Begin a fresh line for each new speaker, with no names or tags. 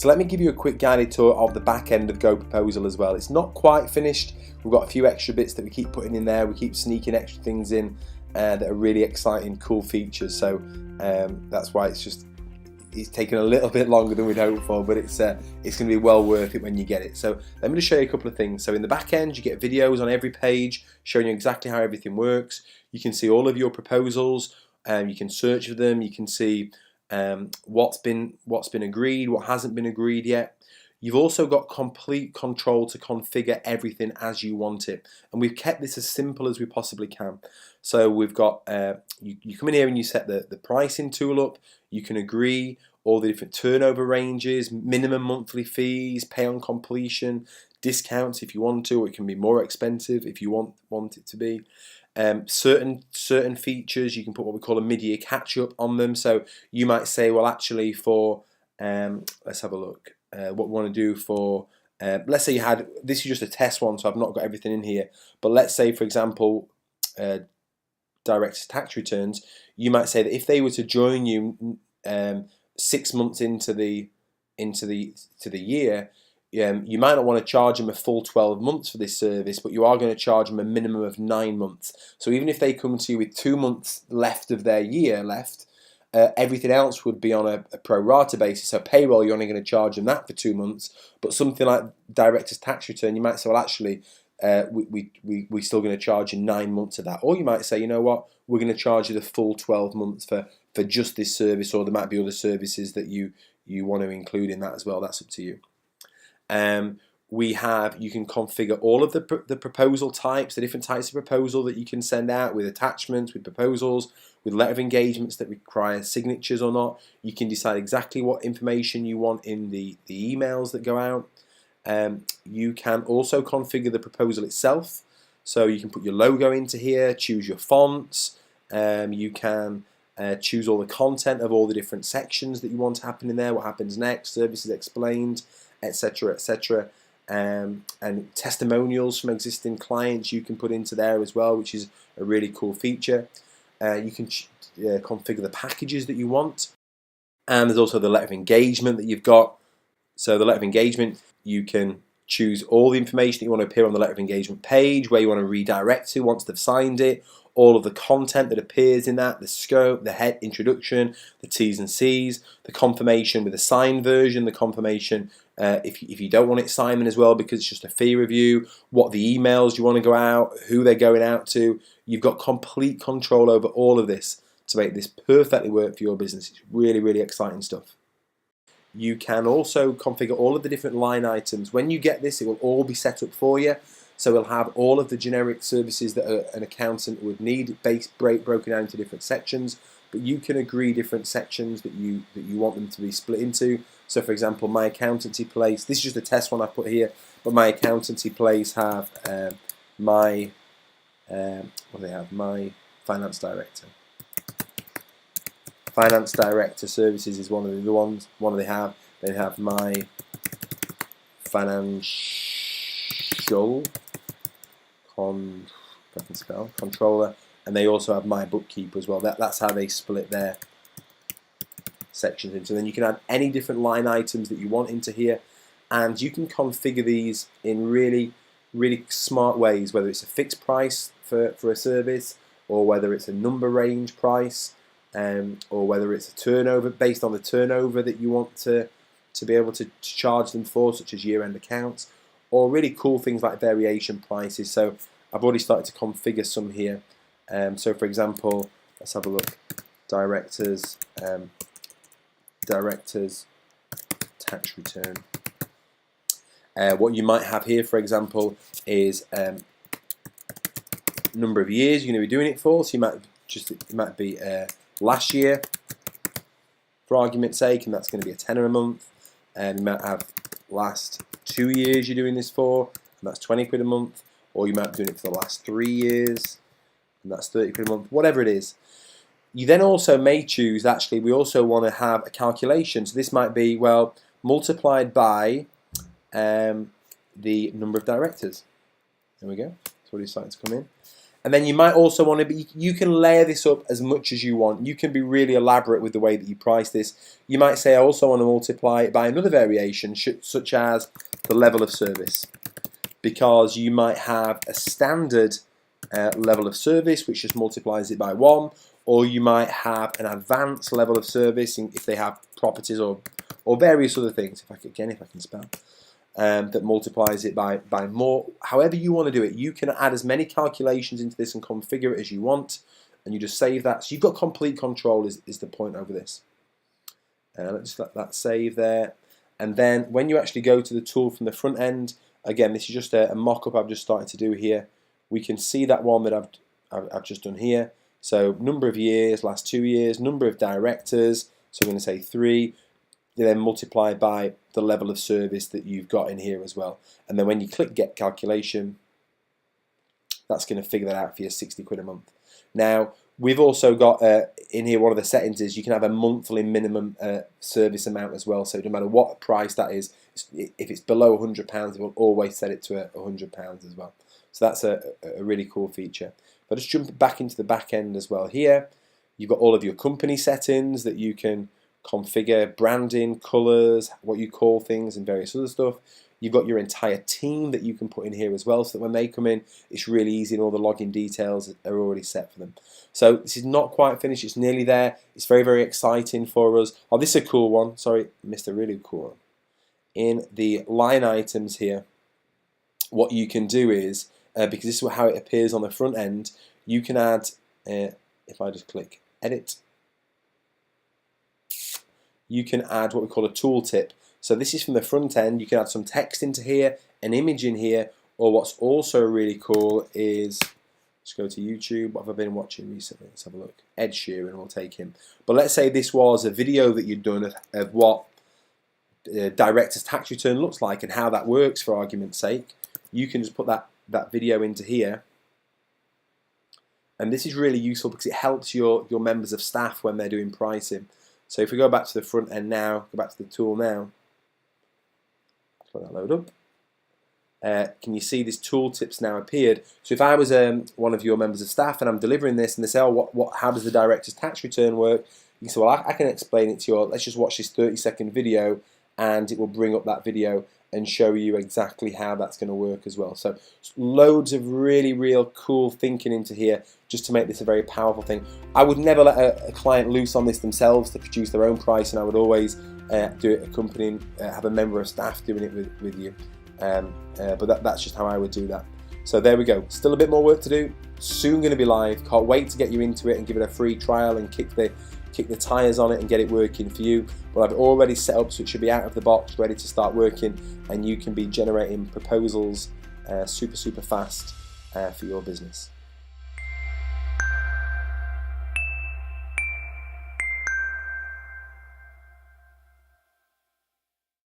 So let me give you a quick guided tour of the back end of GoProposal as well. It's not quite finished. We've got a few extra bits that we keep putting in there. We keep sneaking extra things in that are really exciting, cool features. So that's why it's taken a little bit longer than we'd hoped for, but it's going to be well worth it when you get it. So let me just show you a couple of things. So in the back end, you get videos on every page showing you exactly how everything works. You can see all of your proposals. You can search for them. You can see what's been agreed, what hasn't been agreed yet. You've also got complete control to configure everything as you want it, and we've kept this as simple as we possibly can. So we've got you come in here and you set the pricing tool up. You can agree all the different turnover ranges, minimum monthly fees, pay on completion, discounts if you want to, or it can be more expensive if you want it to be. Certain features, you can put what we call a mid-year catch-up on them. So you might say, well, actually, for let's have a look. What we want to do for let's say this is just a test one, so I've not got everything in here. But let's say, for example, director's tax returns. You might say that if they were to join you 6 months into the year. You might not want to charge them a full 12 months for this service, but you are going to charge them a minimum of 9 months. So even if they come to you with 2 months left of their year everything else would be on a pro rata basis. So payroll, you're only going to charge them that for 2 months. But something like director's tax return, you might say, well, actually, we're still going to charge you 9 months of that. Or you might say, you know what, we're going to charge you the full 12 months for just this service, or there might be other services that you want to include in that as well. That's up to you. You can configure all of the proposal types, the different types of proposal that you can send out with attachments, with proposals, with letter of engagements that require signatures or not. You can decide exactly what information you want in the emails that go out. You can also configure the proposal itself. So you can put your logo into here, choose your fonts. You can choose all the content of all the different sections that you want to happen in there, what happens next, services explained, etc., etc. And testimonials from existing clients you can put into there as well, which is a really cool feature. You can configure the packages that you want, and there's also the letter of engagement that you've got. So the letter of engagement, you can choose all the information that you want to appear on the letter of engagement page, where you want to redirect to once they've signed it, all of the content that appears in that, the scope, the head introduction, the T's and C's, the confirmation with a signed version, the confirmation if you don't want it signed as well because it's just a fee review, what the emails you want to go out, who they're going out to. You've got complete control over all of this to make this perfectly work for your business. It's really, really exciting stuff. You can also configure all of the different line items. When you get this, it will all be set up for you. So we'll have all of the generic services that an accountant would need broken down into different sections. But you can agree different sections that you want them to be split into. So for example, my accountancy place, this is just a test one I put here, but my accountancy place have my my finance director. Finance director services is one of the ones. One they have. They have my financial controller, and they also have my bookkeeper as well. That's how they split their sections into. Then you can add any different line items that you want into here, and you can configure these in really, really smart ways, whether it's a fixed price for a service, or whether it's a number range price, or whether it's a turnover based on the turnover that you want to be able to charge them for, such as year-end accounts, or really cool things like variation prices. So I've already started to configure some here. So for example, let's have a look. Directors tax return. What you might have here, for example, is number of years you're going to be doing it for. So it might be last year, for argument's sake, and that's going to be a tenner a month. You might have last 2 years you're doing this for, and that's 20 quid a month. Or you might be doing it for the last 3 years, and that's 30 quid a month. Whatever it is. You then also may choose, actually, we also want to have a calculation. So this might be, well, multiplied by the number of directors. There we go. It's already starting to come in. And then you might also want to be, you can layer this up as much as you want. You can be really elaborate with the way that you price this. You might say, I also want to multiply it by another variation, such as the level of service. Because you might have a standard level of service, which just multiplies it by 1, or you might have an advanced level of service if they have properties or various other things, if I can spell, that multiplies it by more. However you want to do it, you can add as many calculations into this and configure it as you want, and you just save that. So you've got complete control is the point over this. Let's just let that save there. And then when you actually go to the tool from the front end, again, this is just a mock-up I've just started to do here. We can see that one that I've just done here. So number of years, last 2 years, number of directors, so we're going to say 3, then multiply by the level of service that you've got in here as well. And then when you click Get Calculation, that's going to figure that out for you, 60 quid a month. Now, we've also got in here, one of the settings is you can have a monthly minimum service amount as well. So no matter what price that is, if it's below £100, it will always set it to £100 as well. So that's a really cool feature. But just jump back into the back end as well here. You've got all of your company settings that you can configure, branding, colours, what you call things, and various other stuff. You've got your entire team that you can put in here as well, so that when they come in, it's really easy and all the login details are already set for them. So this is not quite finished, it's nearly there. It's very, very exciting for us. Oh, this is a cool one. Sorry, missed a really cool one. In the line items here, what you can do is, because this is how it appears on the front end, you can add, if I just click Edit, you can add what we call a tooltip. So this is from the front end. You can add some text into here, an image in here, or what's also really cool is, let's go to YouTube. What have I been watching recently? Let's have a look. Ed Sheeran, we'll take him. But let's say this was a video that you'd done of what director's tax return looks like and how that works, for argument's sake. You can just put that video into here. And this is really useful because it helps your members of staff when they're doing pricing. So if we go back to the front end now, go back to the tool now, let that load up. Can you see this tooltips now appeared? So if I was one of your members of staff and I'm delivering this and they say, oh, how does the director's tax return work? You can say, well, I can explain it to you. Let's just watch this 30-second video, and it will bring up that video and show you exactly how that's going to work as well. So loads of really real cool thinking into here just to make this a very powerful thing. I would never let a client loose on this themselves to produce their own price, and I would always do it accompanying, have a member of staff doing it with you. But that's just how I would do that. So there we go. Still a bit more work to do. Soon going to be live. Can't wait to get you into it and give it a free trial and kick the tires on it and get it working for you. But I've already set up, so it should be out of the box, ready to start working, and you can be generating proposals super fast for your business.